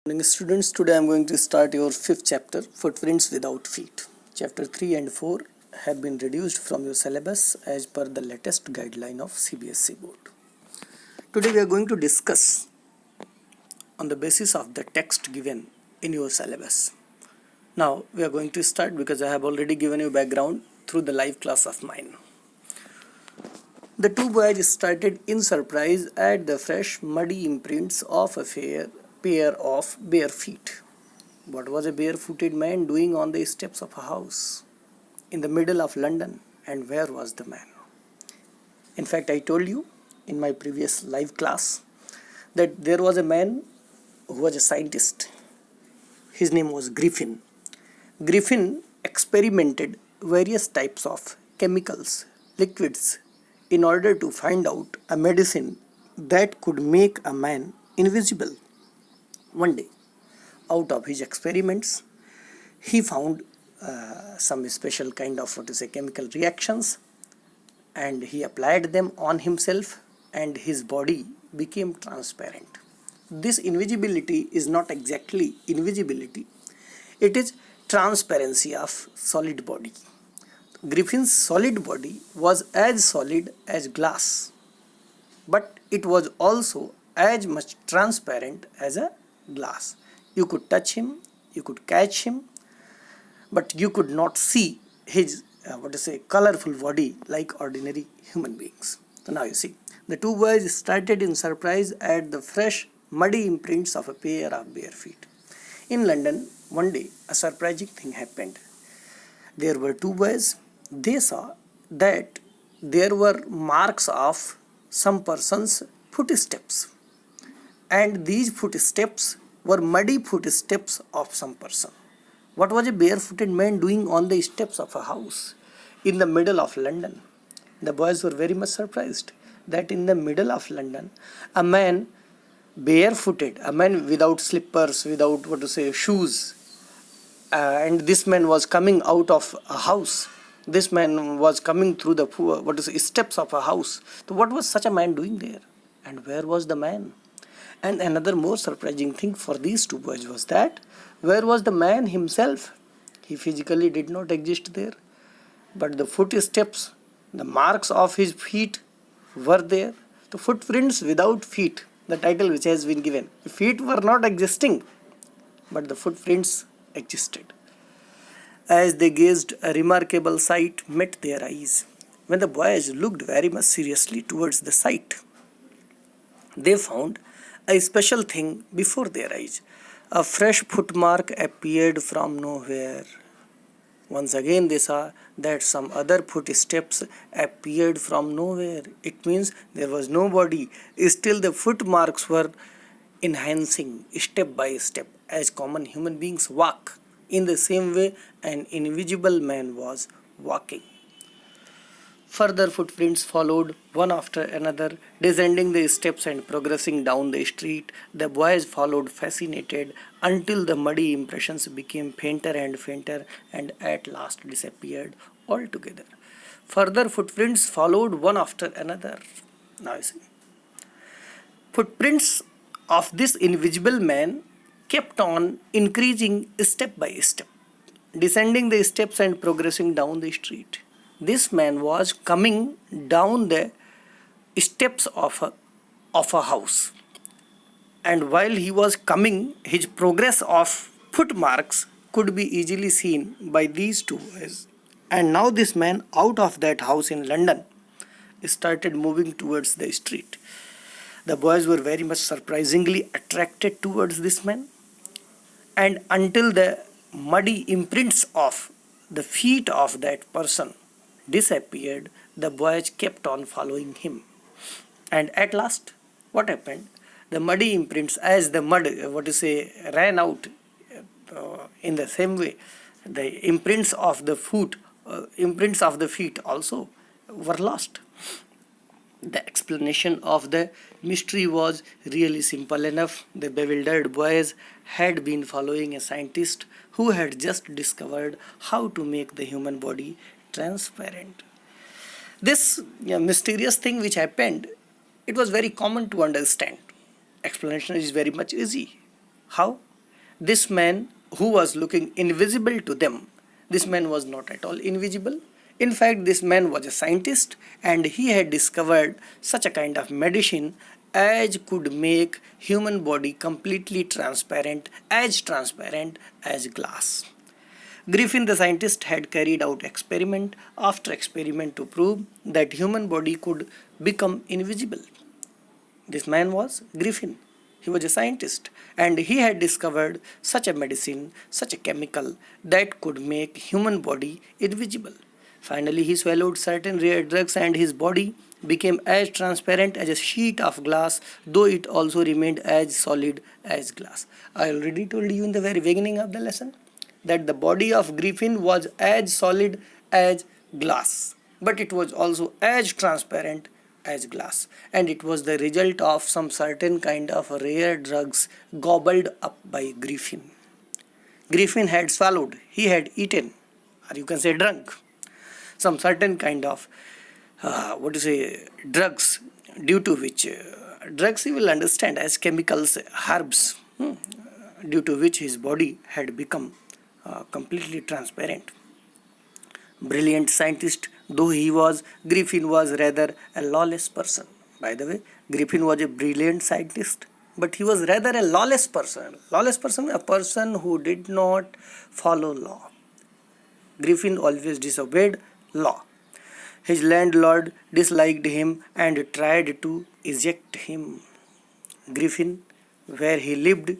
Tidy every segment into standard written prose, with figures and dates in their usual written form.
Morning students, today I am going to start your fifth chapter, Footprints Without Feet. Chapter 3 and 4 have been reduced from your syllabus as per the latest guideline of CBSE board. Today we are going to discuss on the basis of the text given in your syllabus. Now we are going to start because I have already given you background through the live class of mine. The two boys started in surprise at the fresh muddy imprints of a pair of bare feet. What was a barefooted man doing on the steps of a house in the middle of London, and where was the man? In fact, I told you in my previous live class that there was a man who was a scientist. His name was Griffin. Griffin experimented various types of chemicals, liquids, in order to find out a medicine that could make a man invisible. One day, out of his experiments, he found some special kind of chemical reactions, and he applied them on himself, and his body became transparent. This invisibility is not exactly invisibility, it is transparency of solid body. Griffin's solid body was as solid as glass, but it was also as much transparent as a glass. You could touch him, you could catch him, but you could not see his colorful body like ordinary human beings. So now you see, the two boys started in surprise at the fresh muddy imprints of a pair of bare feet. In London, one day a surprising thing happened. There were two boys. They saw that there were marks of some person's footsteps, and these footsteps were muddy footsteps of some person. What was a barefooted man doing on the steps of a house in the middle of London? The boys were very much surprised that in the middle of London, a man barefooted, a man without slippers, without shoes, and this man was coming out of a house. This man was coming through the steps of a house. So what was such a man doing there? And where was the man? And another more surprising thing for these two boys was that where was the man himself? He physically did not exist there, but the footsteps, the marks of his feet were there. The footprints without feet, the title which has been given. The feet were not existing, but the footprints existed. As they gazed, a remarkable sight met their eyes. When the boys looked very much seriously towards the sight, they found a special thing before their eyes. A fresh footmark appeared from nowhere. Once again they saw that some other footsteps appeared from nowhere. It means there was nobody. Still the footmarks were enhancing step by step as common human beings walk. In the same way, an invisible man was walking. Further footprints followed, one after another, descending the steps and progressing down the street. The boys followed fascinated until the muddy impressions became fainter and fainter and at last disappeared altogether. Further footprints followed, one after another. Now you see, footprints of this invisible man kept on increasing step by step, descending the steps and progressing down the street. This man was coming down the steps of a house, and while he was coming, his progress of footmarks could be easily seen by these two boys. And now this man out of that house in London started moving towards the street. The boys were very much surprisingly attracted towards this man, and until the muddy imprints of the feet of that person disappeared, the boys kept on following him. And at last, what happened? The muddy imprints, as the mud ran out, in the same way, the imprints of the feet also were lost. The explanation of the mystery was really simple enough. The bewildered boys had been following a scientist who had just discovered how to make the human body transparent. This mysterious thing which happened, it was very common to understand. Explanation is very much easy. How? This man who was looking invisible to them, this man was not at all invisible. In fact, this man was a scientist and he had discovered such a kind of medicine as could make human body completely transparent as glass. Griffin the scientist had carried out experiment after experiment to prove that human body could become invisible. This man was Griffin. He was a scientist and he had discovered such a medicine, such a chemical that could make human body invisible. Finally, he swallowed certain rare drugs and his body became as transparent as a sheet of glass, though it also remained as solid as glass. I already told you in the very beginning of the lesson that the body of Griffin was as solid as glass, but it was also as transparent as glass, and it was the result of some certain kind of rare drugs gobbled up by Griffin. Griffin had swallowed, he had eaten, or you can say drunk, some certain kind of drugs, due to which drugs you will understand as chemicals, herbs, due to which his body had become completely transparent. Brilliant scientist though he was, Griffin was rather a lawless person. By the way, Griffin was a brilliant scientist, but he was rather a lawless person. Lawless person, a person who did not follow law. Griffin always disobeyed law. His landlord disliked him and tried to eject him. Griffin, where he lived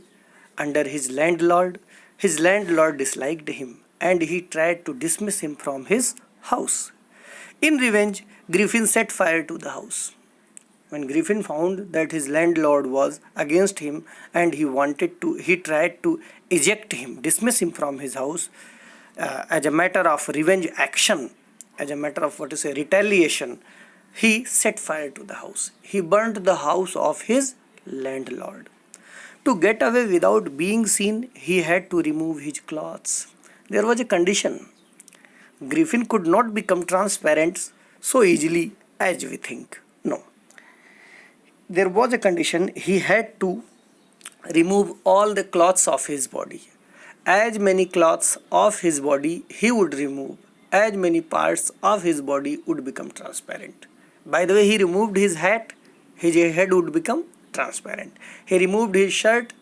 under his landlord disliked him and he tried to dismiss him from his house. In revenge, Griffin set fire to the house. When Griffin found that his landlord was against him and he tried to eject him, dismiss him from his house, as a matter of revenge action, as a matter of retaliation, he set fire to the house. He burnt the house of his landlord. To get away without being seen, he had to remove his clothes. There was a condition. Griffin could not become transparent so easily as we think. No. There was a condition. He had to remove all the clothes of his body. As many clothes of his body he would remove, as many parts of his body would become transparent. By the way, he removed his hat, his head would become transparent. He removed his shirt,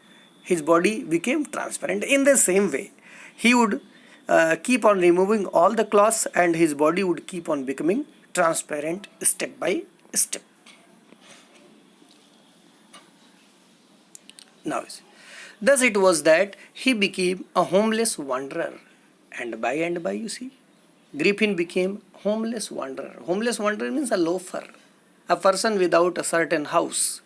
his body became transparent. In the same way, he would keep on removing all the cloths and his body would keep on becoming transparent step by step. Now, thus it was that he became a homeless wanderer. And by, you see, Griffin became homeless wanderer. Homeless wanderer means a loafer, a person without a certain house,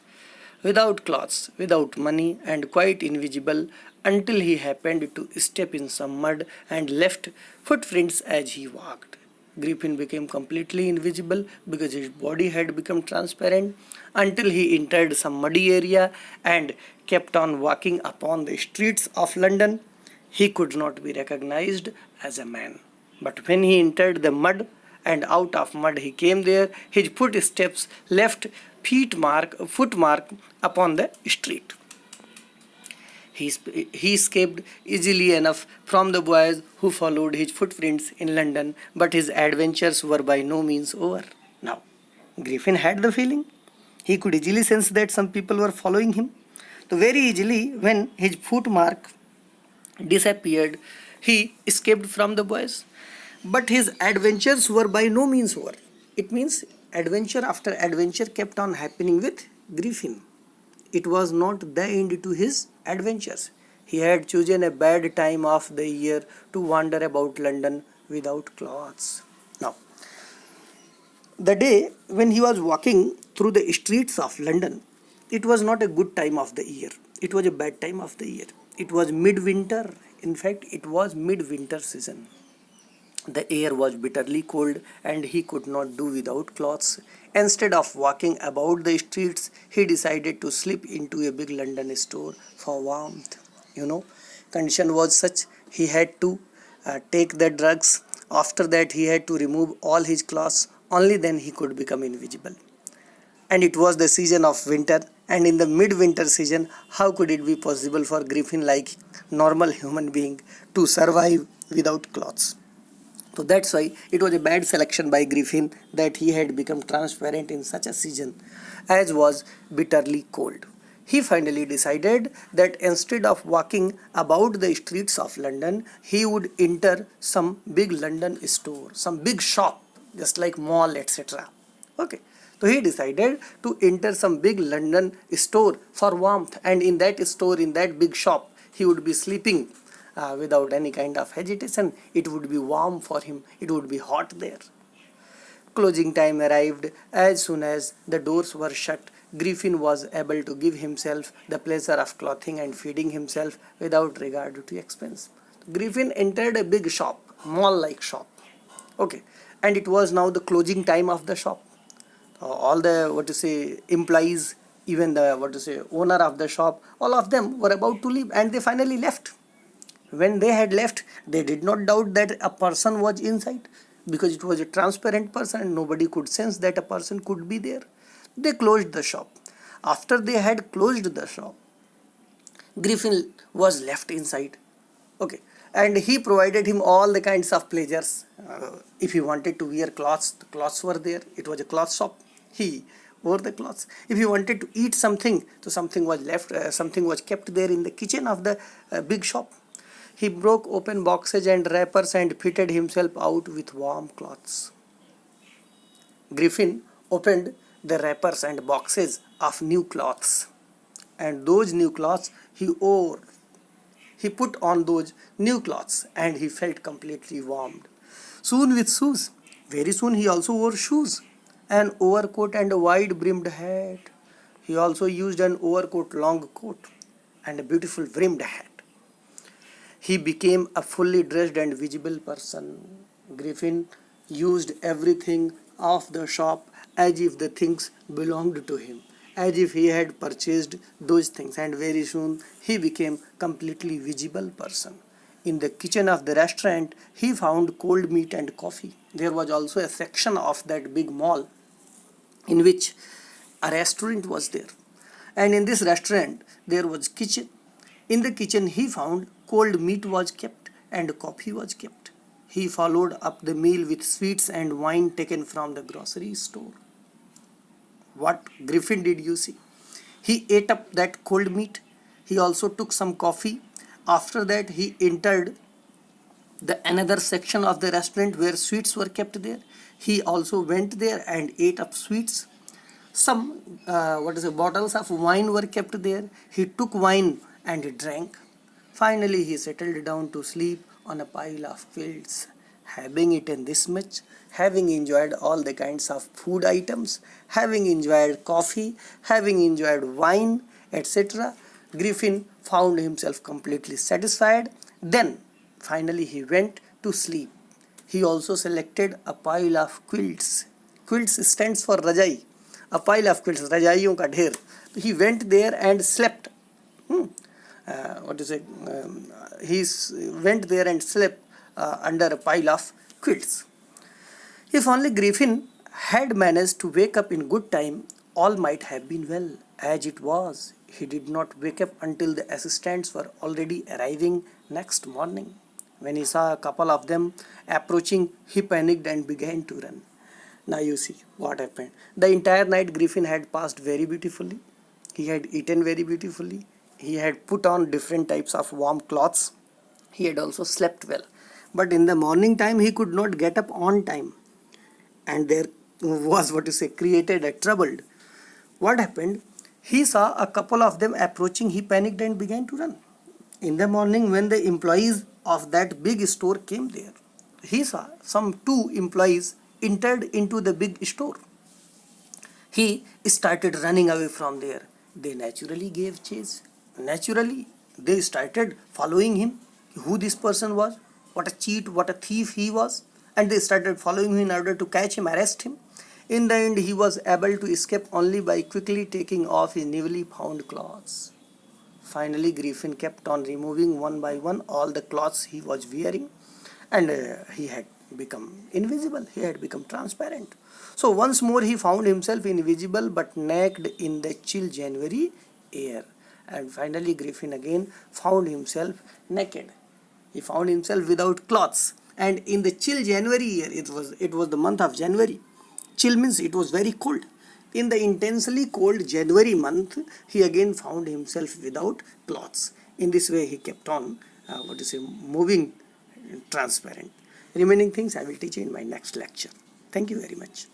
without clothes, without money, and quite invisible until he happened to step in some mud and left footprints as he walked. Griffin became completely invisible because his body had become transparent until he entered some muddy area and kept on walking upon the streets of London. He could not be recognized as a man. But when he entered the mud and out of mud he came there, his footsteps left footmark upon the street. He escaped easily enough from the boys who followed his footprints in London, but his adventures were by no means over. Now, Griffin had the feeling. He could easily sense that some people were following him. So very easily, when his footmark disappeared, he escaped from the boys. But his adventures were by no means over. It means adventure after adventure kept on happening with Griffin. It was not the end to his adventures. He had chosen a bad time of the year to wander about London without clothes. Now, the day when he was walking through the streets of London, it was not a good time of the year. It was a bad time of the year. It was midwinter. In fact, it was midwinter season. The air was bitterly cold and he could not do without clothes. Instead of walking about the streets, he decided to slip into a big London store for warmth. Condition was such he had to take the drugs. After that, he had to remove all his clothes. Only then he could become invisible. And it was the season of winter. And in the midwinter season, how could it be possible for Griffin like normal human being to survive without clothes. So that's why it was a bad selection by Griffin that he had become transparent in such a season as was bitterly cold. He finally decided that instead of walking about the streets of London, he would enter some big London store, some big shop, just like mall, etc. Okay. So he decided to enter some big London store for warmth, and in that store, in that big shop, he would be sleeping without any kind of hesitation. It would be warm for him, it would be hot there. Closing time arrived. As soon as the doors were shut, Griffin was able to give himself the pleasure of clothing and feeding himself without regard to expense. Griffin entered a big shop, mall-like shop. Okay, and it was now the closing time of the shop. All the employees, even the owner of the shop, all of them were about to leave, and they finally left. When they had left, they did not doubt that a person was inside, because it was a transparent person and nobody could sense that a person could be there. They closed the shop. After they had closed the shop, Griffin was left inside. Okay, and he provided him all the kinds of pleasures. If he wanted to wear clothes, the clothes were there. It was a cloth shop. He wore the clothes. If he wanted to eat something, so something was left. Something was kept there in the kitchen of the big shop. He broke open boxes and wrappers and fitted himself out with warm cloths. Griffin opened the wrappers and boxes of new cloths, and those new cloths he wore. He put on those new cloths and he felt completely warmed. Soon with shoes. Very soon he also wore shoes, an overcoat and a wide brimmed hat. He also used an overcoat, long coat, and a beautiful brimmed hat. He became a fully dressed and visible person. Griffin used everything of the shop as if the things belonged to him, as if he had purchased those things, and very soon he became completely visible person. In the kitchen of the restaurant, he found cold meat and coffee. There was also a section of that big mall in which a restaurant was there. And in this restaurant, there was kitchen. In the kitchen, he found cold meat was kept and coffee was kept. He followed up the meal with sweets and wine taken from the grocery store. What Griffin did you see? He ate up that cold meat. He also took some coffee. After that, he entered the another section of the restaurant where sweets were kept there. He also went there and ate up sweets. Some bottles of wine were kept there. He took wine and drank. Finally, he settled down to sleep on a pile of quilts. Having eaten this much, having enjoyed all the kinds of food items, having enjoyed coffee, having enjoyed wine, etc., Griffin found himself completely satisfied. Then, finally, he went to sleep. He also selected a pile of quilts. Quilts stands for Rajai. A pile of quilts, Rajaiyon ka dher. He went there and slept. He went there and slept under a pile of quilts. If only Griffin had managed to wake up in good time, all might have been well. As it was, he did not wake up until the assistants were already arriving next morning. When he saw a couple of them approaching, he panicked and began to run. Now you see what happened. The entire night Griffin had passed very beautifully. He had eaten very beautifully. He had put on different types of warm cloths. He had also slept well. But in the morning time, he could not get up on time. And there was created a trouble. What happened? He saw a couple of them approaching. He panicked and began to run. In the morning, when the employees of that big store came there, he saw some 2 employees entered into the big store. He started running away from there. They naturally gave chase. Naturally, they started following him, who this person was, what a cheat, what a thief he was, and they started following him in order to catch him, arrest him. In the end, he was able to escape only by quickly taking off his newly found clothes. Finally, Griffin kept on removing one by one all the clothes he was wearing, and he had become invisible, he had become transparent. So once more he found himself invisible but naked in the chill January air. And finally Griffin again found himself naked. He found himself without clothes. And in the chill January year, it was the month of January. Chill means it was very cold. In the intensely cold January month, he again found himself without clothes. In this way, he kept on, moving transparent. Remaining things I will teach you in my next lecture. Thank you very much.